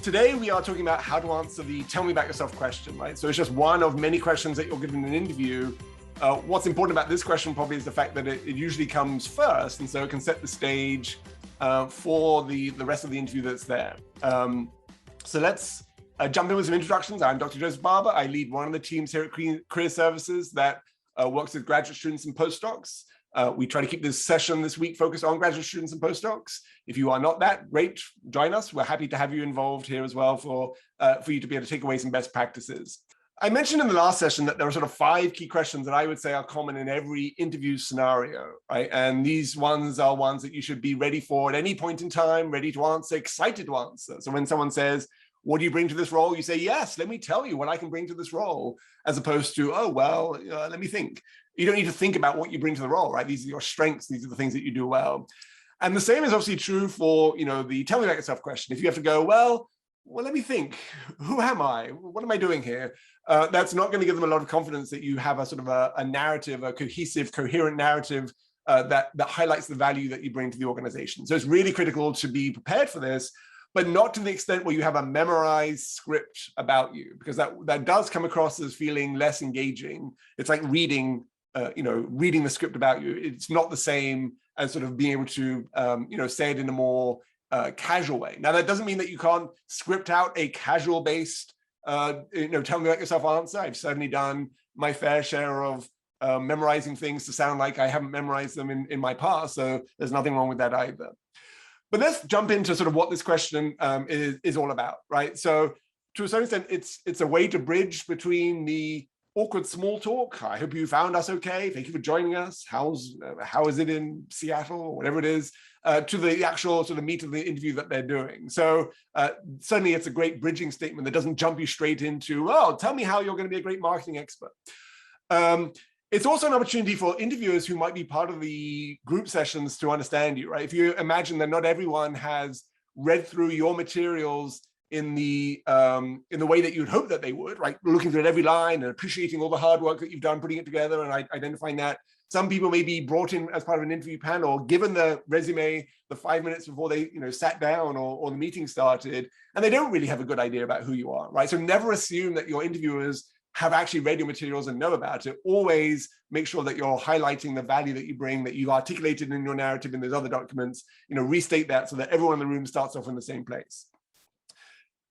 Today, we are talking about how to answer the tell me about yourself question, right? So it's just one of many questions that you're given in an interview. What's important about this question probably is the fact that it usually comes first, and so it can set the stage for the rest of the interview that's there. So let's jump in with some introductions. I'm Dr. Joseph Barber. I lead one of the teams here at Career Services that works with graduate students and postdocs. We try to keep this session this week focused on graduate students and postdocs. If you are not that, great, join us. We're happy to have you involved here as well for you to be able to take away some best practices. I mentioned in the last session that there are sort of 5 key questions that I would say are common in every interview scenario, right? And these ones are ones that you should be ready for at any point in time, ready to answer, excited to answer. So when someone says, what do you bring to this role? You say, yes, let me tell you what I can bring to this role, as opposed to, oh, well, let me think. You don't need to think about what you bring to the role, right? These are your strengths. These are the things that you do well. And the same is obviously true for, the tell me about yourself question. If you have to go, well, let me think. Who am I? What am I doing here? That's not going to give them a lot of confidence that you have a sort of a narrative, a cohesive, coherent narrative that highlights the value that you bring to the organization. So it's really critical to be prepared for this, but not to the extent where you have a memorized script about you, because that does come across as feeling less engaging. It's like reading the script about you. It's not the same as sort of being able to, say it in a more casual way. Now, that doesn't mean that you can't script out a casual-based, tell me about yourself answer. I've certainly done my fair share of memorizing things to sound like I haven't memorized them in my past. So there's nothing wrong with that either. But let's jump into sort of what this question is all about, right? So to a certain extent, it's a way to bridge between the awkward small talk. I hope you found us okay. Thank you for joining us. How is it in Seattle or whatever it is, to the actual sort of meat of the interview that they're doing. So certainly it's a great bridging statement that doesn't jump you straight into, oh, tell me how you're going to be a great marketing expert. It's also an opportunity for interviewers who might be part of the group sessions to understand you, right? If you imagine that not everyone has read through your materials in the way that you'd hope that they would, right? Looking through every line and appreciating all the hard work that you've done putting it together and identifying that. Some people may be brought in as part of an interview panel, given the resume the 5 minutes before they sat down or the meeting started, and they don't really have a good idea about who you are, right? So never assume that your interviewers have actually read your materials and know about it. Always make sure that you're highlighting the value that you bring, that you've articulated in your narrative in those other documents, restate that so that everyone in the room starts off in the same place.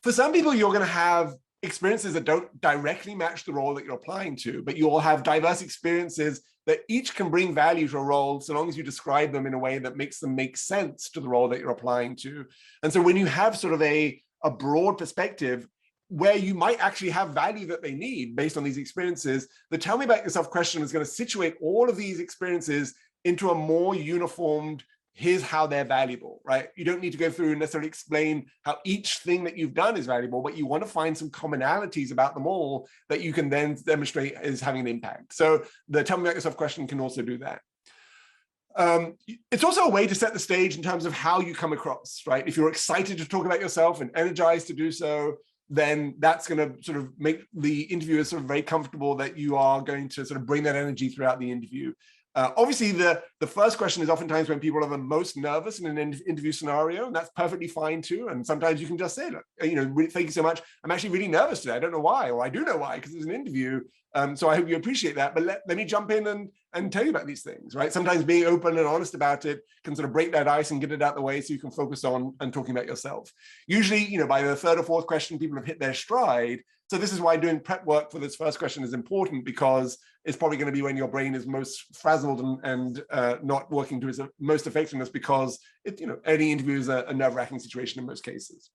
For some people, you're going to have experiences that don't directly match the role that you're applying to, but you'll have diverse experiences that each can bring value to a role so long as you describe them in a way that makes them make sense to the role that you're applying to. And so when you have sort of a broad perspective where you might actually have value that they need based on these experiences, the tell me about yourself question is going to situate all of these experiences into a more uniformed, here's how they're valuable, right? You don't need to go through and necessarily explain how each thing that you've done is valuable, but you want to find some commonalities about them all that you can then demonstrate as having an impact. So the tell me about yourself question can also do that. It's also a way to set the stage in terms of how you come across, right? If you're excited to talk about yourself and energized to do so, then that's going to sort of make the interviewer sort of very comfortable that you are going to sort of bring that energy throughout the interview. Obviously, the first question is oftentimes when people are the most nervous in an interview scenario, and that's perfectly fine too. And sometimes you can just say, look, thank you so much. I'm actually really nervous today. I don't know why, or I do know why, because it's an interview. So I hope you appreciate that. But let me jump in and tell you about these things, right? Sometimes being open and honest about it can sort of break that ice and get it out of the way so you can focus on and talking about yourself. Usually, by the 3rd or 4th question, people have hit their stride. So this is why doing prep work for this first question is important, because it's probably going to be when your brain is most frazzled and not working to its most effectiveness, because any interview is a nerve-wracking situation in most cases.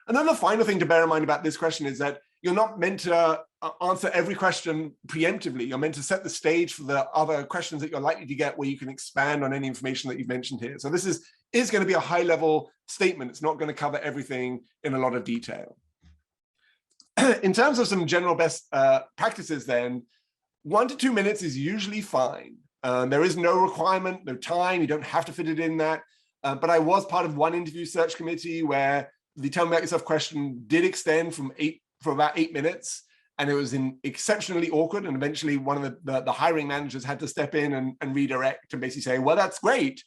And then the final thing to bear in mind about this question is that you're not meant to answer every question preemptively. You're meant to set the stage for the other questions that you're likely to get, where you can expand on any information that you've mentioned here. So this is going to be a high-level statement. It's not going to cover everything in a lot of detail. In terms of some general best practices then, 1 to 2 minutes is usually fine. There is no requirement, no time. You don't have to fit it in that. But I was part of one interview search committee where the tell me about yourself question did extend for about 8 minutes. And it was exceptionally awkward. And eventually one of the hiring managers had to step in and redirect and basically say, well, that's great.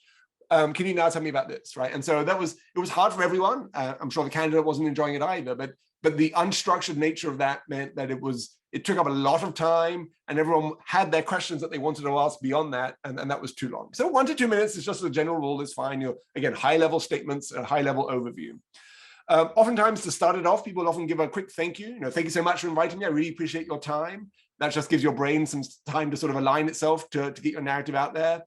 Can you now tell me about this, right? And so it was hard for everyone. I'm sure the candidate wasn't enjoying it either, but the unstructured nature of that meant that it took up a lot of time, and everyone had their questions that they wanted to ask beyond that, and that was too long. So 1 to 2 minutes is just a general rule, is fine. Again, high-level statements, a high-level overview. Oftentimes, to start it off, people often give a quick thank you. Thank you so much for inviting me. I really appreciate your time. That just gives your brain some time to sort of align itself to get your narrative out there.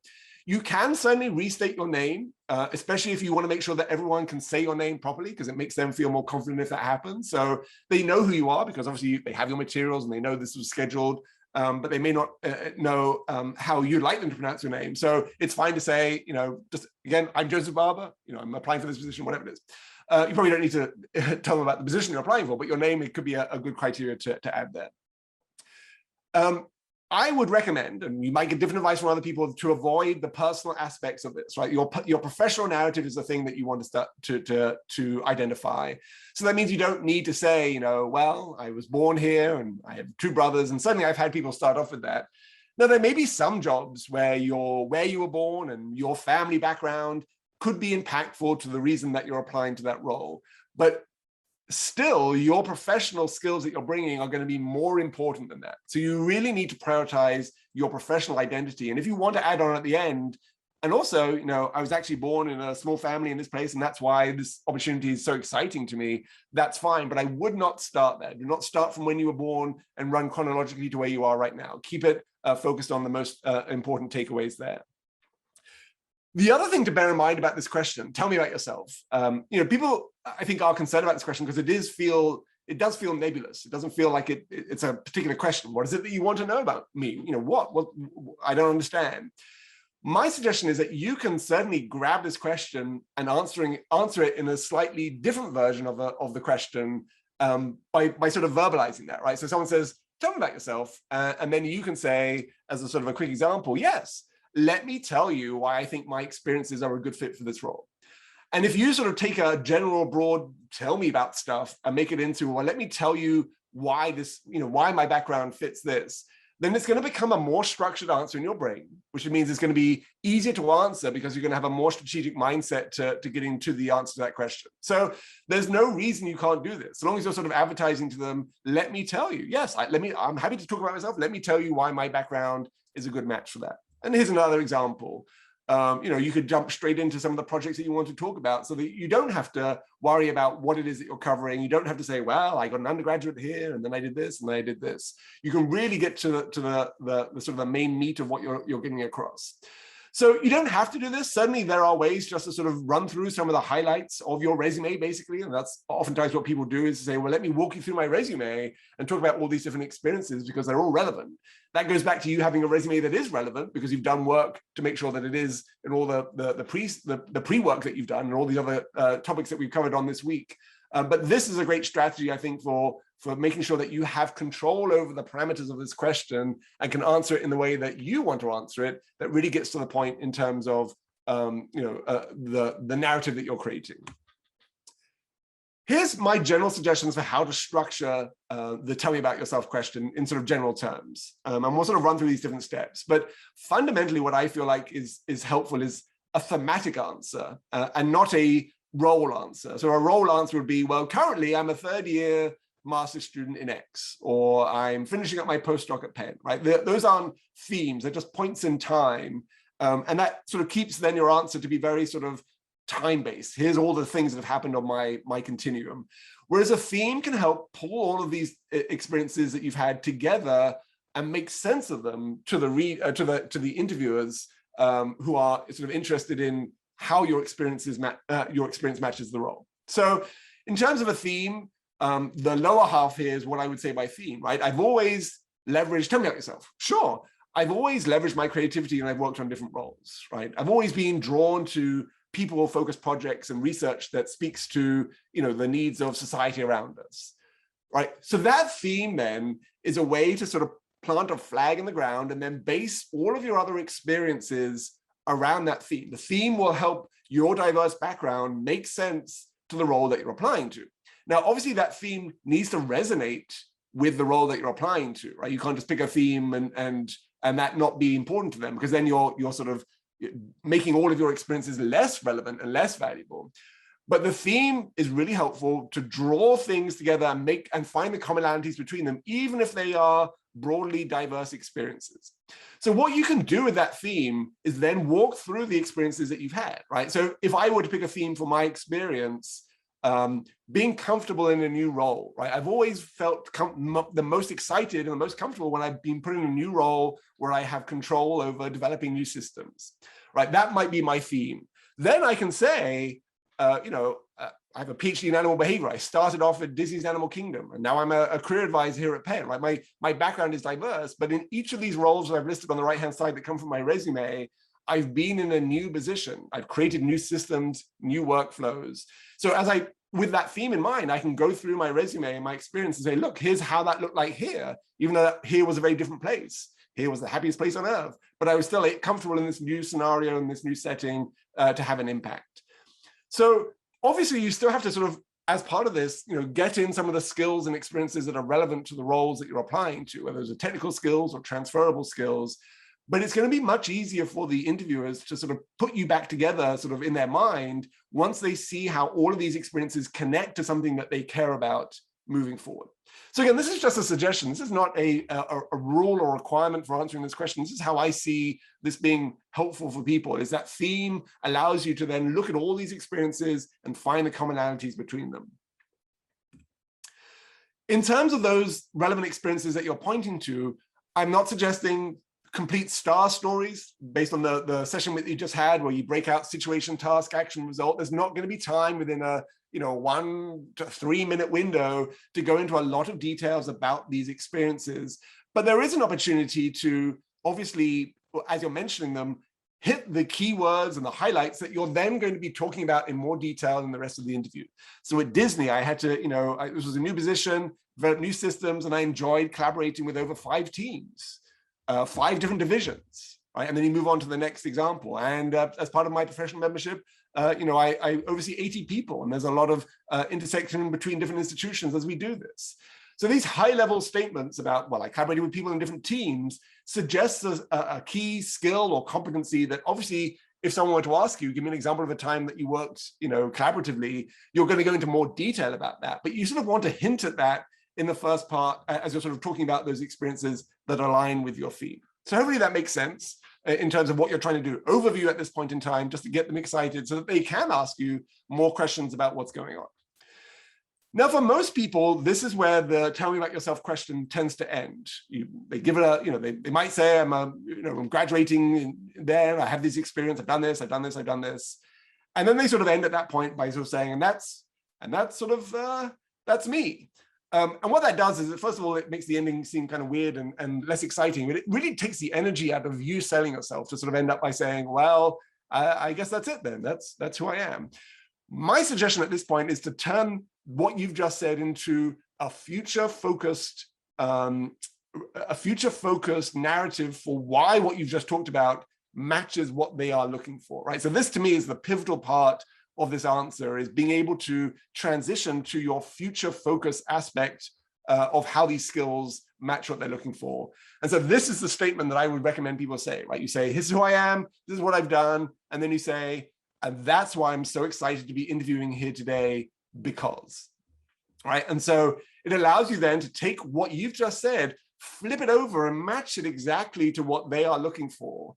You can certainly restate your name, especially if you want to make sure that everyone can say your name properly, because it makes them feel more confident if that happens. So they know who you are, because obviously they have your materials and they know this was scheduled, but they may not know how you'd like them to pronounce your name. So it's fine to say, just again, I'm Joseph Barber, I'm applying for this position, whatever it is. You probably don't need to tell them about the position you're applying for, but your name, it could be a good criteria to add there. I would recommend, and you might get different advice from other people, to avoid the personal aspects of this, right? Your professional narrative is the thing that you want to start to identify. So that means you don't need to say, well, I was born here and I have 2 brothers, and suddenly I've had people start off with that. Now, there may be some jobs where you were born and your family background could be impactful to the reason that you're applying to that role. But still, your professional skills that you're bringing are going to be more important than that. So you really need to prioritize your professional identity. And if you want to add on at the end, and also, I was actually born in a small family in this place, and that's why this opportunity is so exciting to me, that's fine. But I would not start there. Do not start from when you were born and run chronologically to where you are right now. Keep it focused on the most important takeaways there. The other thing to bear in mind about this question, tell me about yourself. People, I think, are concerned about this question because it does feel nebulous. It doesn't feel like it's a particular question. What is it that you want to know about me? What I don't understand. My suggestion is that you can certainly grab this question and answer it in a slightly different version of the question by sort of verbalizing that, right? So someone says, tell me about yourself. And then you can say, as a sort of a quick example, yes, let me tell you why I think my experiences are a good fit for this role. And if you sort of take a general, broad, tell me about stuff and make it into, well, let me tell you why this, why my background fits this, then it's going to become a more structured answer in your brain, which means it's going to be easier to answer because you're going to have a more strategic mindset to get into the answer to that question. So there's no reason you can't do this. As long as you're sort of advertising to them, let me tell you, yes, I'm happy to talk about myself. Let me tell you why my background is a good match for that. And here's another example. You could jump straight into some of the projects that you want to talk about so that you don't have to worry about what it is that you're covering. You don't have to say, well, I got an undergraduate here and then I did this and then I did this. You can really get to the sort of the main meat of what you're getting across. So you don't have to do this. Certainly there are ways just to sort of run through some of the highlights of your resume, basically. And that's oftentimes what people do, is say, well, let me walk you through my resume and talk about all these different experiences because they're all relevant. That goes back to you having a resume that is relevant because you've done work to make sure that it is in all the pre-work that you've done and all the other topics that we've covered on this week. But this is a great strategy, I think, for making sure that you have control over the parameters of this question and can answer it in the way that you want to answer it, that really gets to the point in terms of the narrative that you're creating. Here's my general suggestions for how to structure the tell me about yourself question in sort of general terms. And we'll sort of run through these different steps. But fundamentally, what I feel like is helpful is a thematic answer and not a role answer. So a role answer would be, well, currently I'm a 3rd year master's student in X, or I'm finishing up my postdoc at Penn, right? Those aren't themes, they're just points in time. And that sort of keeps then your answer to be very sort of time-based. Here's all the things that have happened on my continuum. Whereas a theme can help pull all of these experiences that you've had together and make sense of them to the interviewers who are sort of interested in how your experience matches the role. So in terms of a theme, the lower half here is what I would say by theme, right? I've always leveraged, tell me about yourself. Sure, I've always leveraged my creativity and I've worked on different roles, right? I've always been drawn to people-focused projects and research that speaks to, the needs of society around us, right? So that theme then is a way to sort of plant a flag in the ground and then base all of your other experiences around that theme. The theme will help your diverse background make sense to the role that you're applying to. Now, obviously that theme needs to resonate with the role that you're applying to, right? You can't just pick a theme and that not be important to them, because then you're sort of making all of your experiences less relevant and less valuable. But the theme is really helpful to draw things together and find the commonalities between them, even if they are broadly diverse experiences. So what you can do with that theme is then walk through the experiences that you've had, right? So if I were to pick a theme for my experience, being comfortable in a new role, right? I've always felt the most excited and the most comfortable when I've been put in a new role where I have control over developing new systems, right? That might be my theme. Then I can say, I have a PhD in animal behavior. I started off at Disney's Animal Kingdom, and now I'm a career advisor here at Penn, right? My background is diverse, but in each of these roles that I've listed on the right-hand side that come from my resume, I've been in a new position. I've created new systems, new workflows. So with that theme in mind, I can go through my resume and my experience and say, look, here's how that looked like here, even though here was a very different place. Here was the happiest place on earth, but I was still comfortable in this new scenario, in this new setting to have an impact. So obviously you still have to sort of, as part of this, get in some of the skills and experiences that are relevant to the roles that you're applying to, whether those are technical skills or transferable skills. But it's going to be much easier for the interviewers to sort of put you back together sort of in their mind once they see how all of these experiences connect to something that they care about moving forward. So again, this is just a suggestion. This is not a rule or requirement for answering this question. This is how I see this being helpful for people, is that theme allows you to then look at all these experiences and find the commonalities between them. In terms of those relevant experiences that you're pointing to, I'm not suggesting complete star stories based on the session that you just had, where you break out situation, task, action, result. There's not going to be time within a 1 to 3 minute window to go into a lot of details about these experiences. But there is an opportunity to, obviously, as you're mentioning them, hit the keywords and the highlights that you're then going to be talking about in more detail in the rest of the interview. So at Disney, I had to, this was a new position, develop new systems, and I enjoyed collaborating with over 5 teams. 5 different divisions, right? And then you move on to the next example. And as part of my professional membership, I oversee 80 people, and there's a lot of intersection between different institutions as we do this. So these high-level statements about, well, I collaborated with people in different teams suggests a key skill or competency that obviously, if someone were to ask you, give me an example of a time that you worked, collaboratively, you're going to go into more detail about that. But you sort of want to hint at that in the first part as you're sort of talking about those experiences that align with your theme. So hopefully that makes sense in terms of what you're trying to do. Overview at this point in time, just to get them excited so that they can ask you more questions about what's going on. Now, for most people, this is where the tell me about yourself question tends to end. They give it they might say, I'm graduating there, I have this experience, I've done this, I've done this, I've done this. And then they sort of end at that point by sort of saying, and that's me. And what that does is, first of all, it makes the ending seem kind of weird and less exciting, but it really takes the energy out of you selling yourself to sort of end up by saying, well, I guess that's it then. That's who I am. My suggestion at this point is to turn what you've just said into a future-focused narrative for why what you've just talked about matches what they are looking for, right? So this to me is the pivotal part of this answer, is being able to transition to your future focus aspect of how these skills match what they're looking for. And so this is the statement that I would recommend people say, right? You say, this is who I am, this is what I've done. And then you say, and that's why I'm so excited to be interviewing here today, because, right? And so it allows you then to take what you've just said, flip it over and match it exactly to what they are looking for,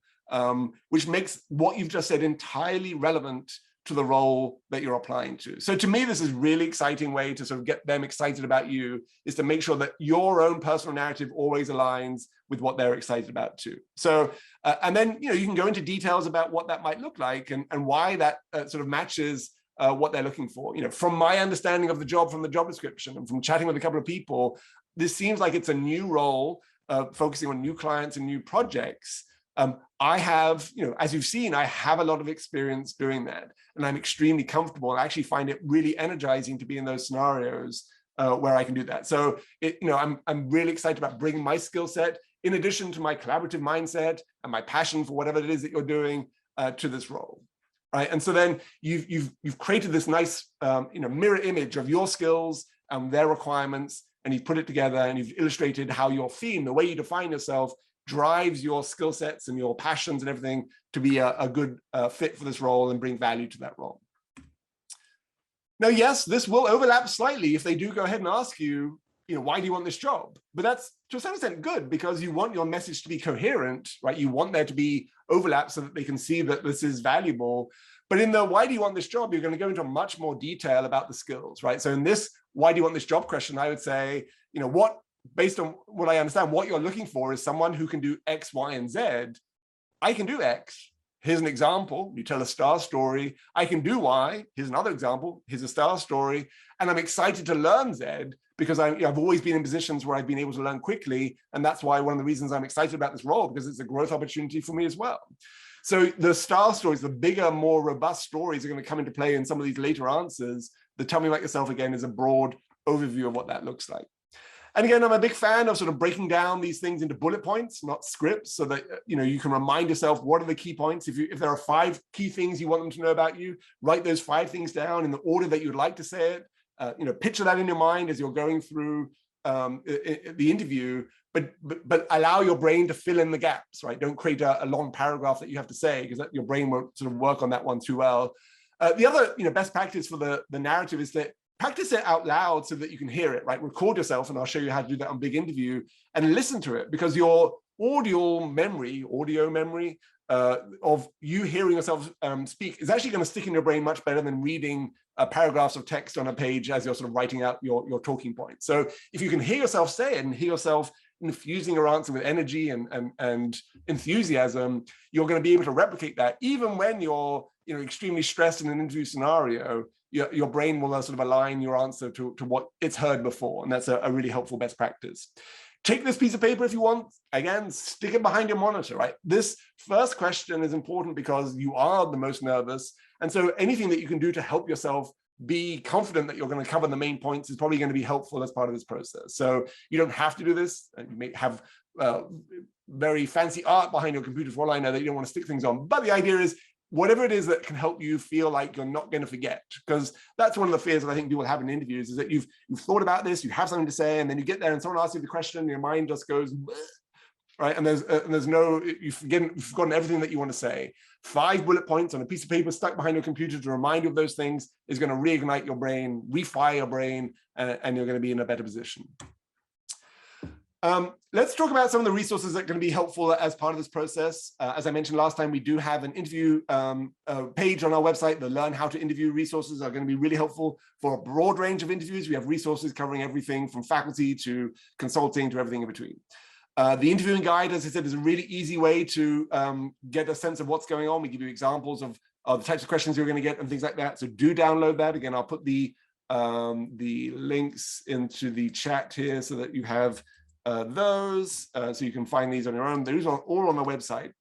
which makes what you've just said entirely relevant to the role that you're applying to. So to me, this is a really exciting way to sort of get them excited about you, is to make sure that your own personal narrative always aligns with what they're excited about too. So, and then, you can go into details about what that might look like and why that sort of matches what they're looking for. From my understanding of the job, from the job description and from chatting with a couple of people, this seems like it's a new role focusing on new clients and new projects. I have, as you've seen, I have a lot of experience doing that, and I'm extremely comfortable. I actually find it really energizing to be in those scenarios where I can do that. So, I'm really excited about bringing my skill set, in addition to my collaborative mindset and my passion for whatever it is that you're doing, to this role, right? And so then you've created this nice, mirror image of your skills and their requirements, and you've put it together, and you've illustrated how your theme, the way you define yourself, drives your skill sets and your passions and everything to be a good fit for this role and bring value to that role. Now, yes, this will overlap slightly if they do go ahead and ask you, why do you want this job? But that's to a certain extent good, because you want your message to be coherent, right? You want there to be overlap so that they can see that this is valuable. But in the why do you want this job, you're going to go into much more detail about the skills, right? So in this why do you want this job question, I would say, based on what I understand, what you're looking for is someone who can do X, Y, and Z. I can do X. Here's an example. You tell a star story. I can do Y. Here's another example. Here's a star story. And I'm excited to learn Z because I've always been in positions where I've been able to learn quickly. And that's why one of the reasons I'm excited about this role, because it's a growth opportunity for me as well. So the star stories, the bigger, more robust stories are going to come into play in some of these later answers. The tell me about yourself, again, is a broad overview of what that looks like. And again, I'm a big fan of sort of breaking down these things into bullet points, not scripts, so that you can remind yourself what are the key points. If there are 5 key things you want them to know about you, write those 5 things down in the order that you'd like to say it. Picture that in your mind as you're going through the interview, but allow your brain to fill in the gaps, right? Don't create a long paragraph that you have to say, because your brain won't sort of work on that one too well. The other best practice for the narrative is that practice it out loud so that you can hear it, right? Record yourself, and I'll show you how to do that on Big Interview, and listen to it, because your audio memory of you hearing yourself speak is actually going to stick in your brain much better than reading paragraphs of text on a page as you're sort of writing out your talking points. So if you can hear yourself say it and hear yourself infusing your answer with energy and enthusiasm, you're going to be able to replicate that even when you're extremely stressed in an interview scenario. Your brain will sort of align your answer to what it's heard before. And that's a really helpful best practice. Take this piece of paper if you want. Again, stick it behind your monitor, right? This first question is important because you are the most nervous. And so anything that you can do to help yourself be confident that you're going to cover the main points is probably going to be helpful as part of this process. So you don't have to do this. You may have very fancy art behind your computer for all I know that you don't want to stick things on. But the idea is, whatever it is that can help you feel like you're not going to forget, because that's one of the fears that I think people have in interviews, is that you've thought about this, you have something to say, and then you get there and someone asks you the question, and your mind just goes, right? And there's no, you've forgotten everything that you want to say. 5 bullet points on a piece of paper stuck behind your computer to remind you of those things is going to reignite your brain, refire your brain, and you're going to be in a better position. Let's talk about some of the resources that are going to be helpful as part of this process. As I mentioned last time, we do have an interview page on our website. The Learn How to Interview resources are going to be really helpful for a broad range of interviews. We have resources covering everything from faculty to consulting to everything in between. The interviewing guide, as I said, is a really easy way to get a sense of what's going on. We give you examples of the types of questions you're going to get and things like that. So do download that. Again, I'll put the links into the chat here so that you have those, so you can find these on your own. They're all on the website.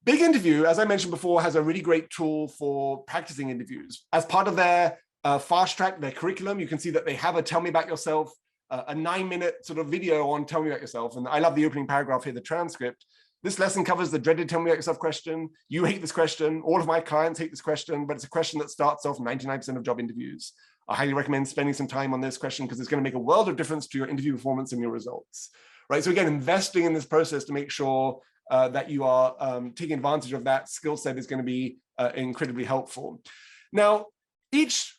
Big Interview, as I mentioned before, has a really great tool for practicing interviews. As part of their fast track, their curriculum, you can see that they have a Tell Me About Yourself, a 9-minute sort of video on Tell Me About Yourself. And I love the opening paragraph here, the transcript. This lesson covers the dreaded Tell Me About Yourself question. You hate this question. All of my clients hate this question, but it's a question that starts off 99% of job interviews. I highly recommend spending some time on this question because it's going to make a world of difference to your interview performance and your results, right? So again, investing in this process to make sure that you are taking advantage of that skill set is going to be incredibly helpful. Now, each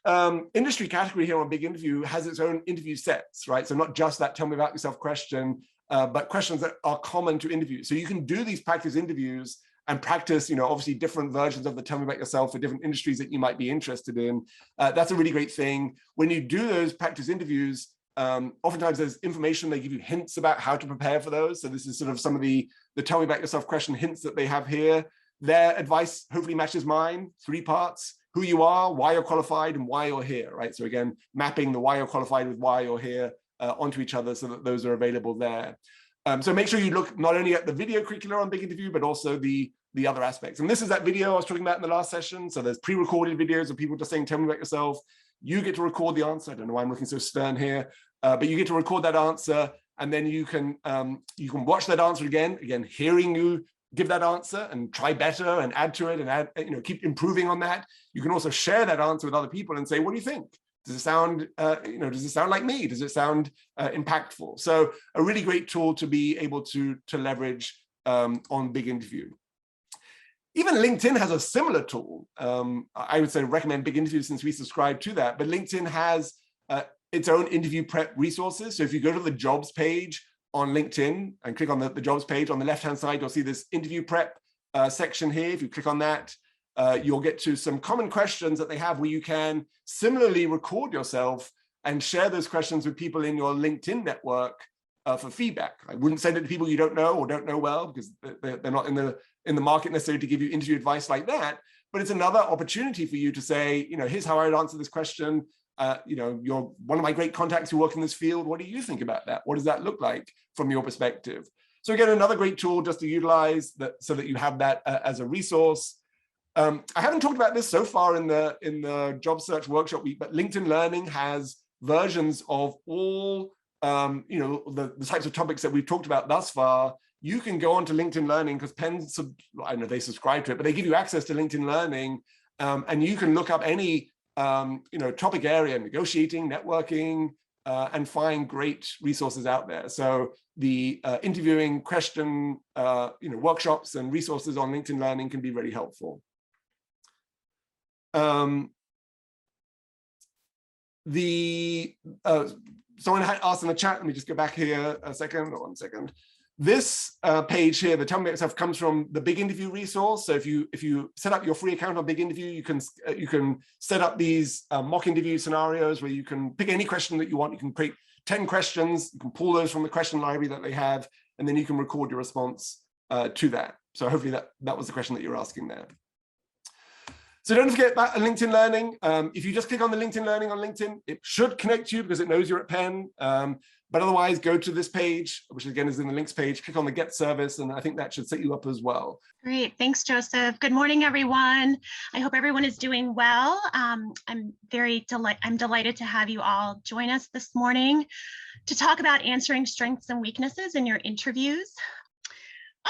industry category here on Big Interview has its own interview sets, right? So not just that Tell Me About Yourself question, but questions that are common to interviews. So you can do these practice interviews and practice, obviously different versions of the Tell Me About Yourself for different industries that you might be interested in. That's a really great thing. When you do those practice interviews, oftentimes there's information, they give you hints about how to prepare for those. So this is sort of some of the Tell Me About Yourself question hints that they have here. Their advice hopefully matches mine, 3 parts: who you are, why you're qualified, and why you're here, right? So again, mapping the why you're qualified with why you're here onto each other so that those are available there. So make sure you look not only at the video curricula on Big Interview, but also the other aspects. And this is that video I was talking about in the last session. So there's pre-recorded videos of people just saying, tell me about yourself. You get to record the answer. I don't know why I'm looking so stern here, but you get to record that answer. And then you can watch that answer again, hearing you give that answer and try better and add to it and keep improving on that. You can also share that answer with other people and say, what do you think? Does it sound, does it sound like me? Does it sound impactful? So a really great tool to be able to leverage on Big Interview. Even LinkedIn has a similar tool. I would say recommend Big Interview since we subscribe to that, but LinkedIn has its own interview prep resources. So if you go to the jobs page on LinkedIn and click on the jobs page, on the left-hand side, you'll see this interview prep section here. If you click on that, you'll get to some common questions that they have where you can similarly record yourself and share those questions with people in your LinkedIn network for feedback. I wouldn't send it to people you don't know or don't know well, because they're not in the market necessarily to give you interview advice like that. But it's another opportunity for you to say, here's how I'd answer this question. You're one of my great contacts who work in this field. What do you think about that? What does that look like from your perspective? So again, another great tool just to utilize that so that you have that as a resource. I haven't talked about this so far in the job search workshop week, but LinkedIn Learning has versions of all the types of topics that we've talked about thus far. You can go on to LinkedIn Learning because Penn, I know they subscribe to it, but they give you access to LinkedIn Learning, and you can look up any topic area, negotiating, networking, and find great resources out there. So the interviewing question, workshops and resources on LinkedIn Learning can be really helpful. Someone had asked in the chat, let me just go back here a second, or 1 second. This page here, the Tell Me About Yourself, comes from the Big Interview resource. So if you set up your free account on Big Interview, you can set up these mock interview scenarios where you can pick any question that you want. You can create 10 questions, you can pull those from the question library that they have, and then you can record your response to that. So hopefully that was the question that you're asking there. So don't forget about LinkedIn Learning. If you just click on the LinkedIn Learning on LinkedIn, it should connect you because it knows you're at Penn. But otherwise, go to this page, which again is in the links page, click on the Get Service, and I think that should set you up as well. Great, thanks, Joseph. Good morning, everyone. I hope everyone is doing well. I'm delighted to have you all join us this morning to talk about answering strengths and weaknesses in your interviews.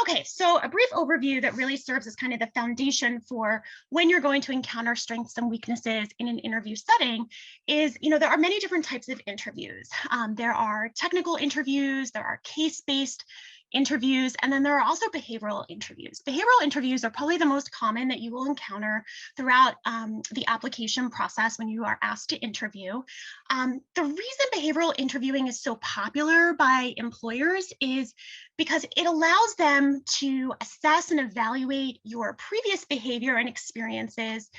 Okay, so a brief overview that really serves as kind of the foundation for when you're going to encounter strengths and weaknesses in an interview setting is, there are many different types of interviews. There are technical interviews, there are case-based interviews, and then there are also behavioral interviews. Behavioral interviews are probably the most common that you will encounter throughout the application process when you are asked to interview. The reason behavioral interviewing is so popular by employers is because it allows them to assess and evaluate your previous behavior and experiences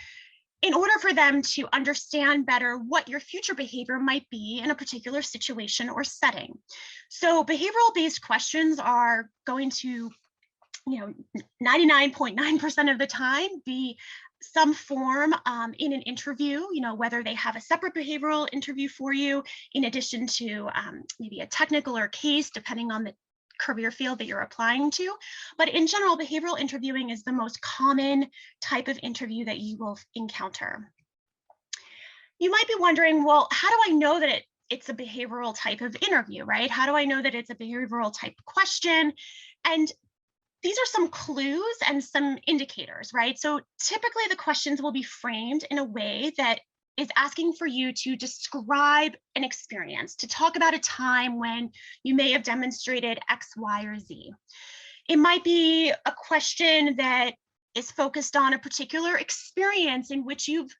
in order for them to understand better what your future behavior might be in a particular situation or setting. So behavioral-based questions are going to, 99.9% of the time be some form in an interview, whether they have a separate behavioral interview for you, in addition to maybe a technical or case, depending on the career field that you're applying to. But in general, behavioral interviewing is the most common type of interview that you will encounter. You might be wondering, well, how do I know that it's a behavioral type of interview, right? How do I know that it's a behavioral type question? And these are some clues and some indicators, right? So typically the questions will be framed in a way that is asking for you to describe an experience, to talk about a time when you may have demonstrated X, Y, or Z. It might be a question that is focused on a particular experience in which you've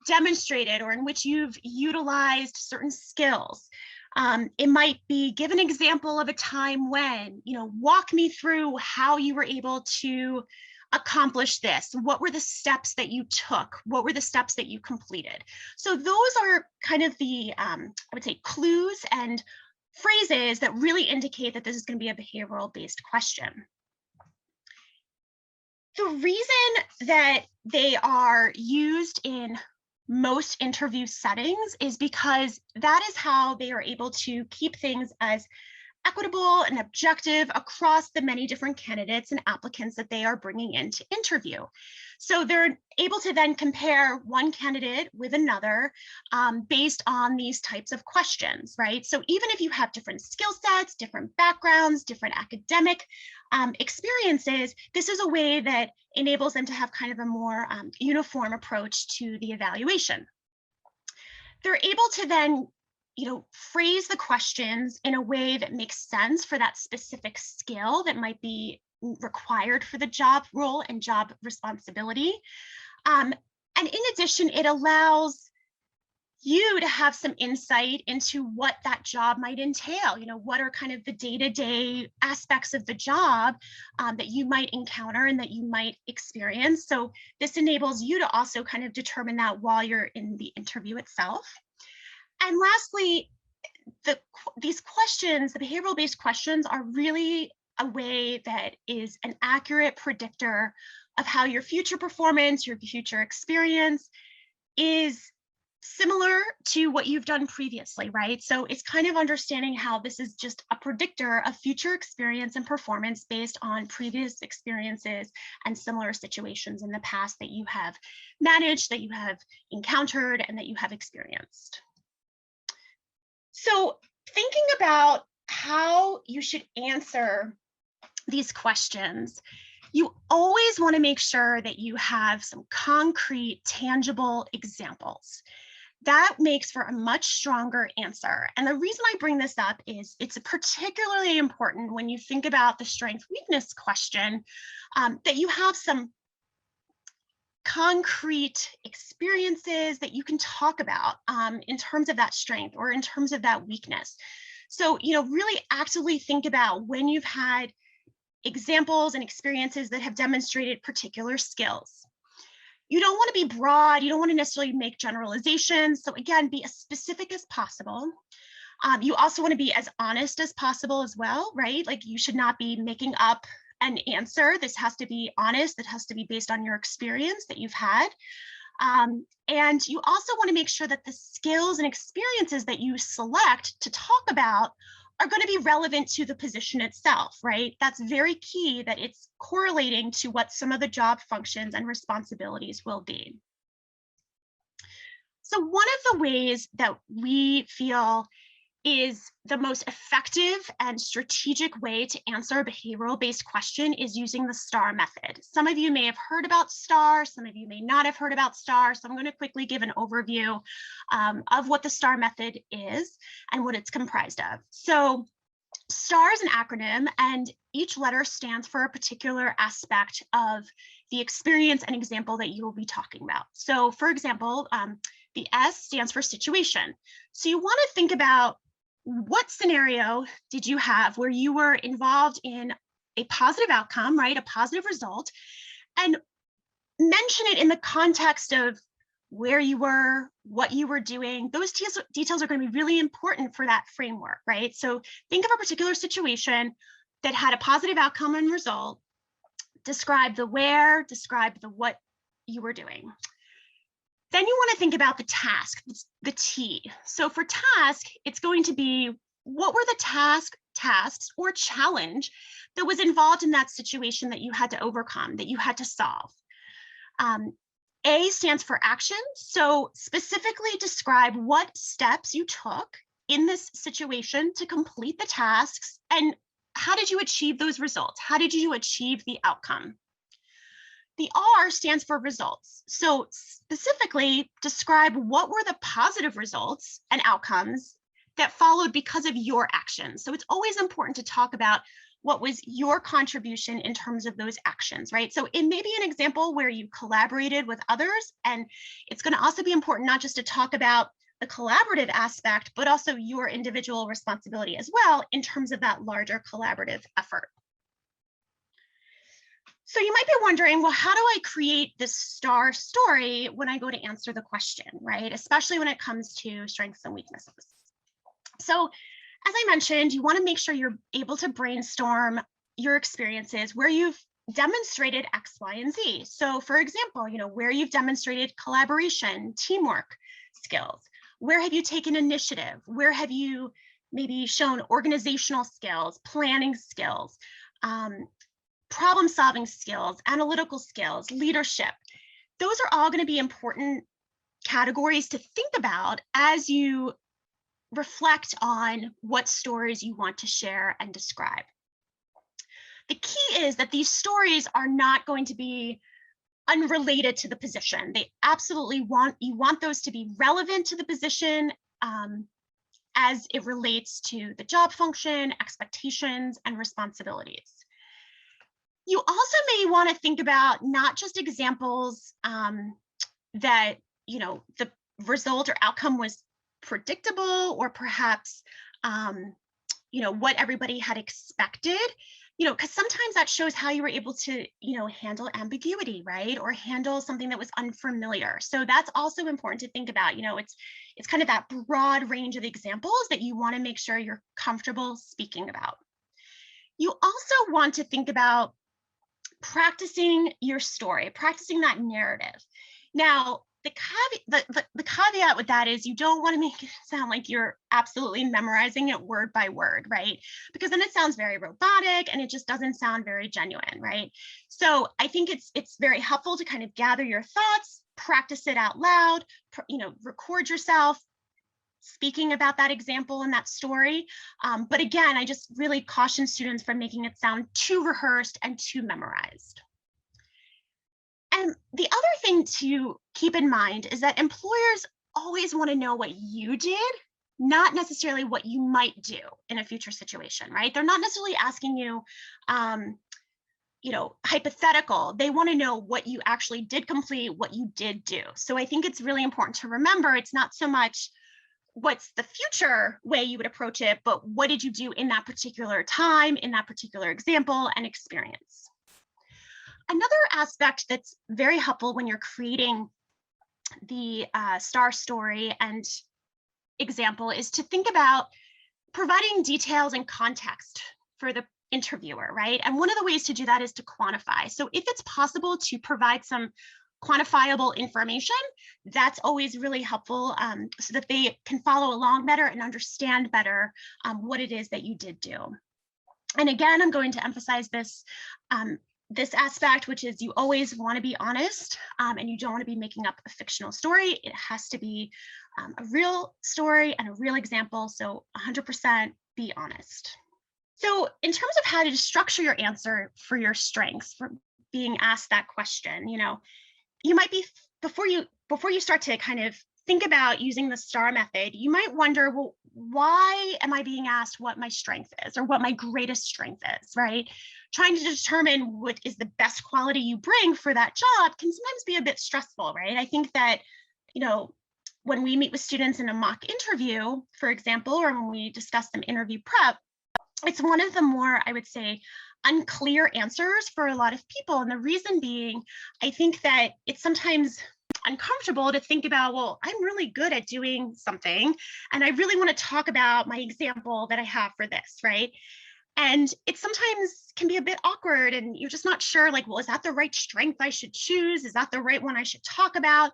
demonstrated or in which you've utilized certain skills. It might be, give an example of a time when, walk me through how you were able to accomplish this. What were the steps that you took? What were the steps that you completed? So those are kind of the, I would say, clues and phrases that really indicate that this is going to be a behavioral-based question. The reason that they are used in most interview settings is because that is how they are able to keep things as equitable and objective across the many different candidates and applicants that they are bringing in to interview. So they're able to then compare one candidate with another based on these types of questions, right? So even if you have different skill sets, different backgrounds, different academic experiences, this is a way that enables them to have kind of a more uniform approach to the evaluation. They're able to then phrase the questions in a way that makes sense for that specific skill that might be required for the job role and job responsibility. And in addition, it allows you to have some insight into what that job might entail. What are kind of the day-to-day aspects of the job that you might encounter and that you might experience. So this enables you to also kind of determine that while you're in the interview itself. And lastly, these questions, the behavioral-based questions, are really a way that is an accurate predictor of how your future performance, your future experience is similar to what you've done previously, right? So it's kind of understanding how this is just a predictor of future experience and performance based on previous experiences and similar situations in the past that you have managed, that you have encountered, and that you have experienced. So thinking about how you should answer these questions, you always want to make sure that you have some concrete, tangible examples. That makes for a much stronger answer. And the reason I bring this up is it's particularly important when you think about the strength-weakness question, that you have some concrete experiences that you can talk about in terms of that strength or in terms of that weakness. So, really actively think about when you've had examples and experiences that have demonstrated particular skills. You don't want to be broad. You don't want to necessarily make generalizations. So again, be as specific as possible. You also want to be as honest as possible as well, right? Like, you should not be making up an answer. This has to be honest. It has to be based on your experience that you've had. And you also want to make sure that the skills and experiences that you select to talk about are going to be relevant to the position itself, right? That's very key, that it's correlating to what some of the job functions and responsibilities will be. So one of the ways that we feel is the most effective and strategic way to answer a behavioral-based question is using the STAR method. Some of you may have heard about STAR, some of you may not have heard about STAR, so I'm going to quickly give an overview of what the STAR method is and what it's comprised of. So STAR is an acronym, and each letter stands for a particular aspect of the experience and example that you will be talking about. So for example, the S stands for situation. So you want to think about, what scenario did you have where you were involved in a positive outcome, right? A positive result, and mention it in the context of where you were, what you were doing. Those details are going to be really important for that framework, right? So think of a particular situation that had a positive outcome and result. Describe the where, describe the what you were doing. Then you want to think about the task, the T. So for task, it's going to be, what were the tasks or challenge that was involved in that situation that you had to overcome, that you had to solve. A stands for action. So specifically describe what steps you took in this situation to complete the tasks, and how did you achieve those results? How did you achieve the outcome? The R stands for results. So specifically describe what were the positive results and outcomes that followed because of your actions. So it's always important to talk about what was your contribution in terms of those actions, right? So it may be an example where you collaborated with others, and it's going to also be important not just to talk about the collaborative aspect, but also your individual responsibility as well in terms of that larger collaborative effort. So you might be wondering, well, how do I create this STAR story when I go to answer the question, right? Especially when it comes to strengths and weaknesses. So as I mentioned, you want to make sure you're able to brainstorm your experiences where you've demonstrated X, Y, and Z. So for example, where you've demonstrated collaboration, teamwork skills, where have you taken initiative? Where have you maybe shown organizational skills, planning skills, problem-solving skills, analytical skills, leadership? Those are all going to be important categories to think about as you reflect on what stories you want to share and describe. The key is that these stories are not going to be unrelated to the position. They absolutely you want those to be relevant to the position as it relates to the job function, expectations, and responsibilities. You also may want to think about not just examples that, the result or outcome was predictable, or perhaps, what everybody had expected, because sometimes that shows how you were able to, handle ambiguity, right? Or handle something that was unfamiliar. So that's also important to think about. It's kind of that broad range of examples that you want to make sure you're comfortable speaking about. You also want to think about practicing your story, practicing that narrative. Now, the caveat with that is you don't want to make it sound like you're absolutely memorizing it word by word, right? Because then it sounds very robotic and it just doesn't sound very genuine, right? So I think it's very helpful to kind of gather your thoughts, practice it out loud, record yourself speaking about that example and that story. But again, I just really caution students from making it sound too rehearsed and too memorized. And the other thing to keep in mind is that employers always want to know what you did, not necessarily what you might do in a future situation, right? They're not necessarily asking you, hypothetical. They want to know what you actually did complete, what you did do. So I think it's really important to remember it's not so much what's the future way you would approach it, but what did you do in that particular time, in that particular example and experience. Another aspect that's very helpful when you're creating the STAR story and example is to think about providing details and context for the interviewer, right? And one of the ways to do that is to quantify. So if it's possible to provide some quantifiable information, that's always really helpful, so that they can follow along better and understand better what it is that you did do. And again, I'm going to emphasize this aspect, which is you always want to be honest, and you don't want to be making up a fictional story. It has to be a real story and a real example. So 100% be honest. So in terms of how to structure your answer for your strengths, for being asked that question, you might be, before you start to kind of think about using the STAR method, you might wonder, well, why am I being asked what my strength is or what my greatest strength is, right? Trying to determine what is the best quality you bring for that job can sometimes be a bit stressful, right? I think that, when we meet with students in a mock interview, for example, or when we discuss some interview prep, it's one of the more, I would say, unclear answers for a lot of people. And the reason being, I think that it's sometimes uncomfortable to think about, well, I'm really good at doing something, and I really want to talk about my example that I have for this, right? And it sometimes can be a bit awkward, and you're just not sure, like, well, is that the right strength I should choose? Is that the right one I should talk about?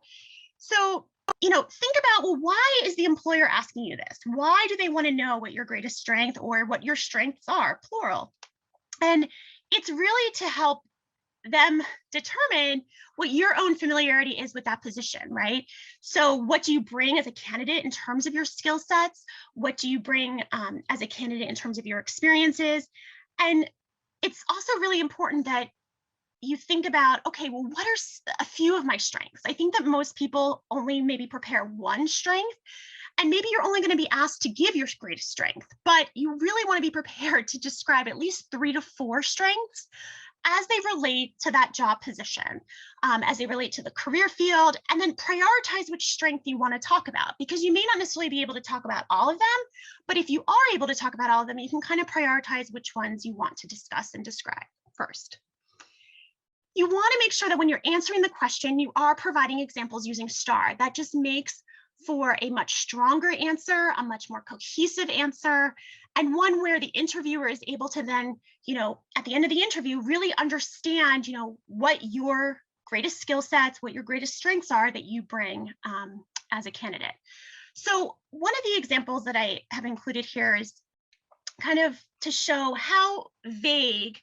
So, think about, well, why is the employer asking you this? Why do they want to know what your greatest strength or what your strengths are, plural? And it's really to help them determine what your own familiarity is with that position, right? So what do you bring as a candidate in terms of your skill sets? What do you bring as a candidate in terms of your experiences? And it's also really important that you think about, okay, well, what are a few of my strengths? I think that most people only maybe prepare one strength, and maybe you're only going to be asked to give your greatest strength, but you really want to be prepared to describe at least 3 to 4 strengths as they relate to that job position, as they relate to the career field, and then prioritize which strength you want to talk about, because you may not necessarily be able to talk about all of them, but if you are able to talk about all of them, you can kind of prioritize which ones you want to discuss and describe first. You want to make sure that when you're answering the question, you are providing examples using STAR. That just makes for a much stronger answer, a much more cohesive answer, and one where the interviewer is able to then, at the end of the interview, really understand, what your greatest skill sets, what your greatest strengths are that you bring as a candidate. So one of the examples that I have included here is kind of to show how vague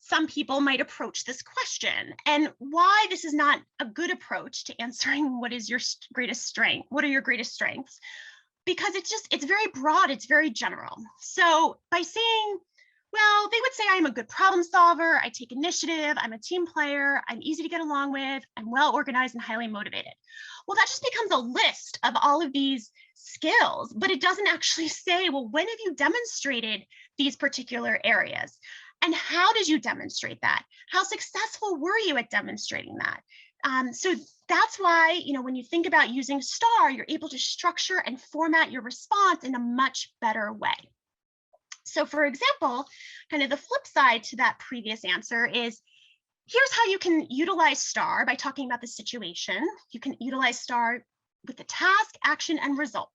some people might approach this question and why this is not a good approach to answering what is your greatest strength, what are your greatest strengths, because it's very broad, it's very general. So by saying, well, they would say I'm a good problem solver, I take initiative, I'm a team player, I'm easy to get along with, I'm well organized and highly motivated. Well, that just becomes a list of all of these skills, but it doesn't actually say, well, when have you demonstrated these particular areas? And how did you demonstrate that? How successful were you at demonstrating that? So that's why, when you think about using STAR, you're able to structure and format your response in a much better way. So for example, kind of the flip side to that previous answer is, here's how you can utilize STAR by talking about the situation. You can utilize STAR with the task, action, and result.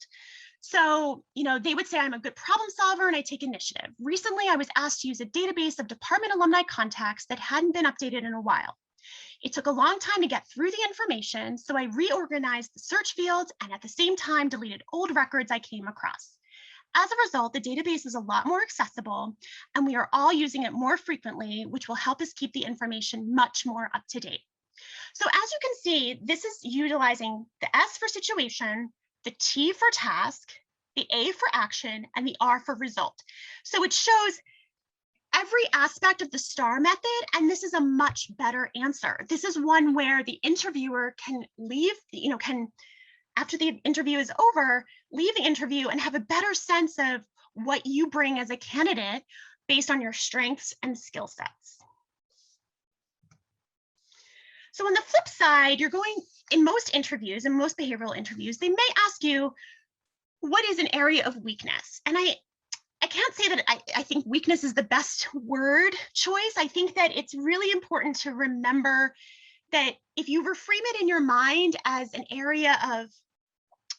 So, they would say I'm a good problem solver and I take initiative. Recently, I was asked to use a database of department alumni contacts that hadn't been updated in a while. It took a long time to get through the information, so I reorganized the search fields and at the same time deleted old records I came across. As a result, the database is a lot more accessible and we are all using it more frequently, which will help us keep the information much more up to date. So as you can see, this is utilizing the S for situation, the T for task, the A for action, and the R for result. So it shows every aspect of the STAR method, and this is a much better answer. This is one where the interviewer can leave, after the interview is over, leave the interview and have a better sense of what you bring as a candidate based on your strengths and skill sets. So on the flip side, in most interviews, in most behavioral interviews, they may ask you, what is an area of weakness? And I can't say that I think weakness is the best word choice. I think that it's really important to remember that if you reframe it in your mind as an area of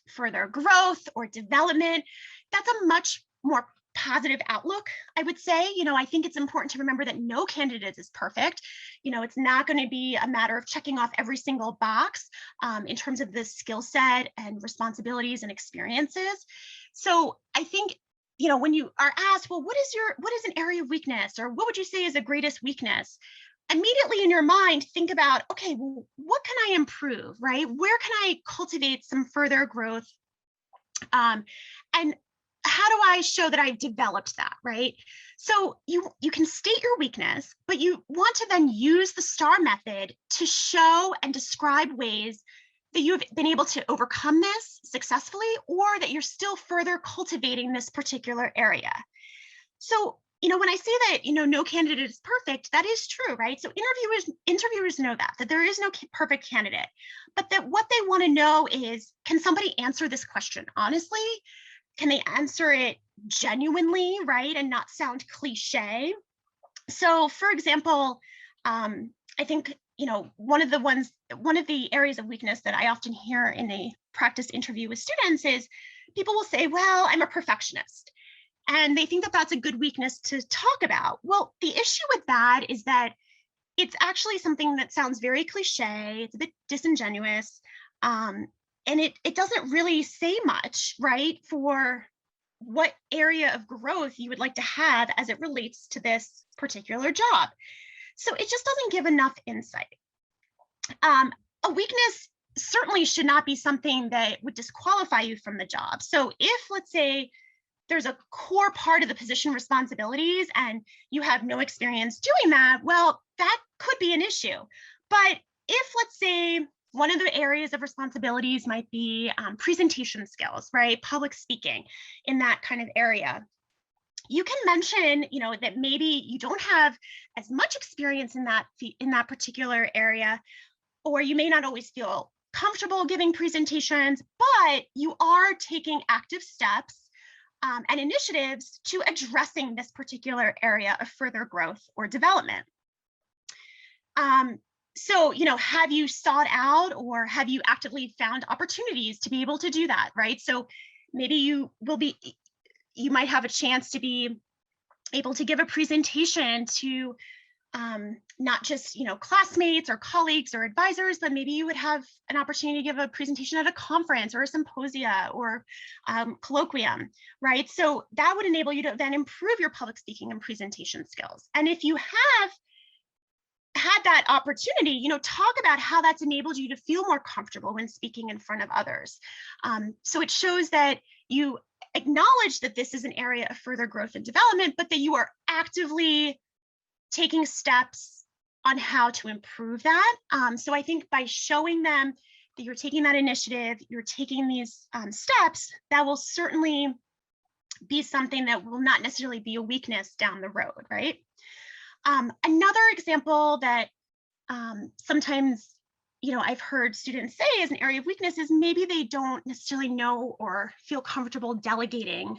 further growth or development, that's a much more positive outlook, I would say. I think it's important to remember that no candidate is perfect. It's not going to be a matter of checking off every single box in terms of the skill set and responsibilities and experiences. So I think, when you are asked, well, what is an area of weakness, or what would you say is the greatest weakness? Immediately in your mind, think about, okay, well, what can I improve, right? Where can I cultivate some further growth? And how do I show that I've developed that, right? So you can state your weakness, but you want to then use the STAR method to show and describe ways that you've been able to overcome this successfully, or that you're still further cultivating this particular area. So, when I say that, no candidate is perfect, that is true, right? So interviewers know that there is no perfect candidate, but that what they want to know is, can somebody answer this question honestly? Can they answer it genuinely, right? And not sound cliche? So for example, I think, one of the areas of weakness that I often hear in a practice interview with students is people will say, well, I'm a perfectionist. And they think that that's a good weakness to talk about. Well, the issue with that is that it's actually something that sounds very cliche. It's a bit disingenuous. And it doesn't really say much, right, for what area of growth you would like to have as it relates to this particular job. So it just doesn't give enough insight. A weakness certainly should not be something that would disqualify you from the job. So if, let's say, there's a core part of the position responsibilities and you have no experience doing that, well, that could be an issue. But if, let's say, one of the areas of responsibilities might be presentation skills, right? Public speaking, in that kind of area. You can mention, that maybe you don't have as much experience in that particular area, or you may not always feel comfortable giving presentations, but you are taking active steps and initiatives to addressing this particular area of further growth or development. So, have you sought out or have you actively found opportunities to be able to do that, right? So maybe you might have a chance to be able to give a presentation to not just, classmates or colleagues or advisors, but maybe you would have an opportunity to give a presentation at a conference or a symposia or colloquium, right? So that would enable you to then improve your public speaking and presentation skills. And if you have had that opportunity, talk about how that's enabled you to feel more comfortable when speaking in front of others. So it shows that you acknowledge that this is an area of further growth and development, but that you are actively taking steps on how to improve that. So I think by showing them that you're taking that initiative, you're taking these steps, that will certainly be something that will not necessarily be a weakness down the road, right? Another example that sometimes, I've heard students say is an area of weakness is maybe they don't necessarily know or feel comfortable delegating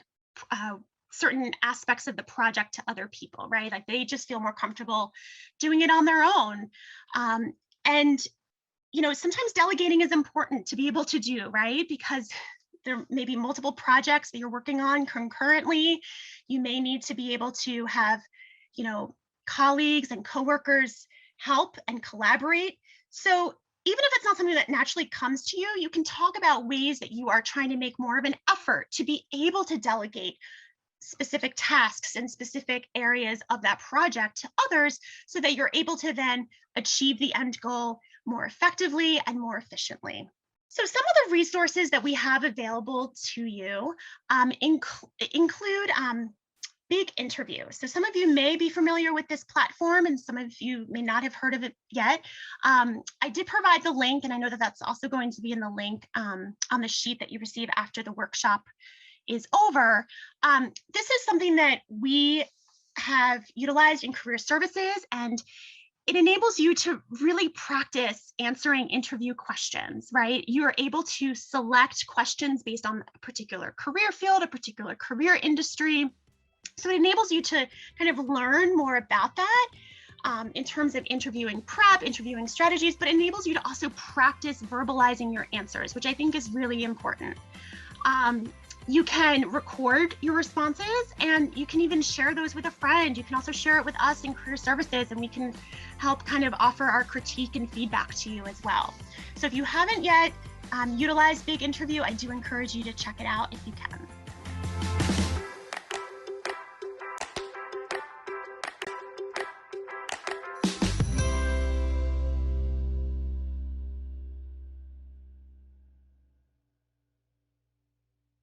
uh, certain aspects of the project to other people, right? Like they just feel more comfortable doing it on their own. And sometimes delegating is important to be able to do, right? Because there may be multiple projects that you're working on concurrently. You may need to be able to have, colleagues and coworkers help and collaborate. So even if it's not something that naturally comes to you, you can talk about ways that you are trying to make more of an effort to be able to delegate specific tasks and specific areas of that project to others so that you're able to then achieve the end goal more effectively and more efficiently. So some of the resources that we have available to you include Big Interview. So some of you may be familiar with this platform and some of you may not have heard of it yet. I did provide the link, and I know that that's also going to be in the link on the sheet that you receive after the workshop is over. This is something that we have utilized in career services, and it enables you to really practice answering interview questions, right? You are able to select questions based on a particular career field, a particular career industry. So it enables you to kind of learn more about that in terms of interviewing prep, interviewing strategies, but enables you to also practice verbalizing your answers, which I think is really important. You can record your responses and you can even share those with a friend. You can also share it with us in career services and we can help kind of offer our critique and feedback to you as well. So if you haven't yet utilized Big Interview, I do encourage you to check it out if you can.